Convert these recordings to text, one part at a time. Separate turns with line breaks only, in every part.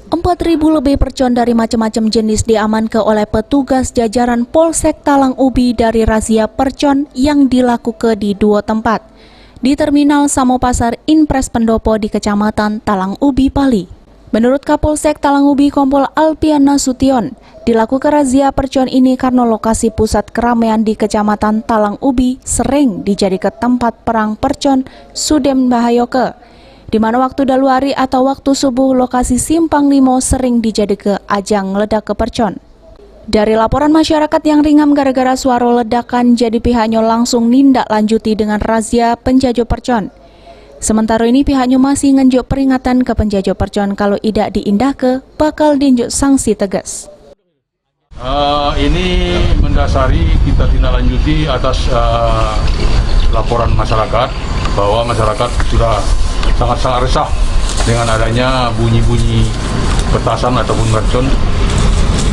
4.000 lebih percon dari macam-macam jenis diamankan oleh petugas jajaran Polsek Talang Ubi dari razia percon yang dilakukan di 2 tempat, di Terminal Samopasar Inpres Pendopo di Kecamatan Talang Ubi, Pali. Menurut Kapolsek Talang Ubi Kompol Alpian Nasution, dilakukan razia percon ini karena lokasi pusat keramaian di Kecamatan Talang Ubi sering dijadikan tempat perang percon Sudem Bahayoke, di mana waktu daluari atau waktu subuh lokasi Simpang Limo sering dijadikan ajang ledak ke percon. Dari laporan masyarakat yang ringam gara-gara suara ledakan, jadi pihaknya langsung nindak lanjuti dengan razia penjajo percon. Sementara ini pihaknya masih ngenjuk peringatan ke penjajo percon kalau tidak diindahke bakal diinjuk sanksi tegas.
Ini mendasari kita tindak lanjuti atas laporan masyarakat bahwa masyarakat sudah sangat-sangat resah dengan adanya bunyi-bunyi petasan ataupun mercon,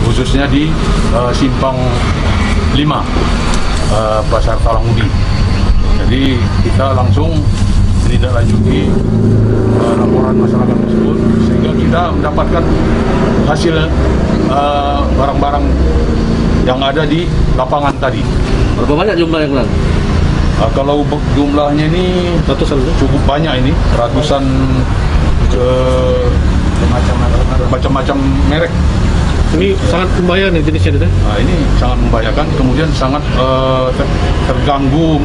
khususnya di Simpang 5 Pasar Talang Ubi. Jadi kita langsung menindaklanjuti laporan masyarakat tersebut sehingga kita mendapatkan hasil barang-barang yang ada di lapangan tadi.
Berapa banyak jumlah yang hilang?
Kalau jumlahnya ini ratusan, cukup banyak ini, ratusan macam-macam merek.
Ini sangat membahayakan jenisnya itu.
Nah, ini sangat membahayakan, kemudian sangat terganggu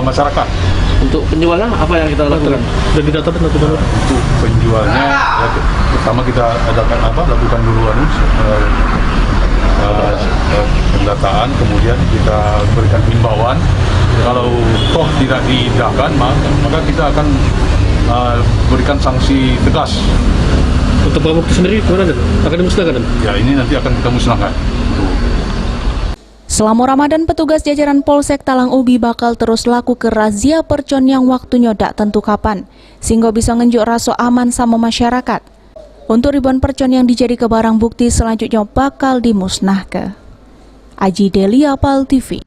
masyarakat.
Untuk penjualnya apa yang kita lakukan? Sudah didatakan atau belum?
Untuk penjualnya, pertama kita lakukan dulu pendataan, kemudian kita berikan himbauan. Kalau toh tidak diindahkan, maka kita akan berikan sanksi tegas.
Untuk barang bukti sendiri gimana? Akan dimusnahkan?
Ya, ini nanti akan kita musnahkan.
Selama Ramadan, petugas jajaran Polsek Talang Ubi bakal terus lakukan razia percon yang waktunya tak tentu kapan, sehingga bisa ngenjuk rasa aman sama masyarakat. Untuk ribuan percon yang dijadikan barang bukti selanjutnya bakal dimusnahkan. Aji Delia, PAL TV.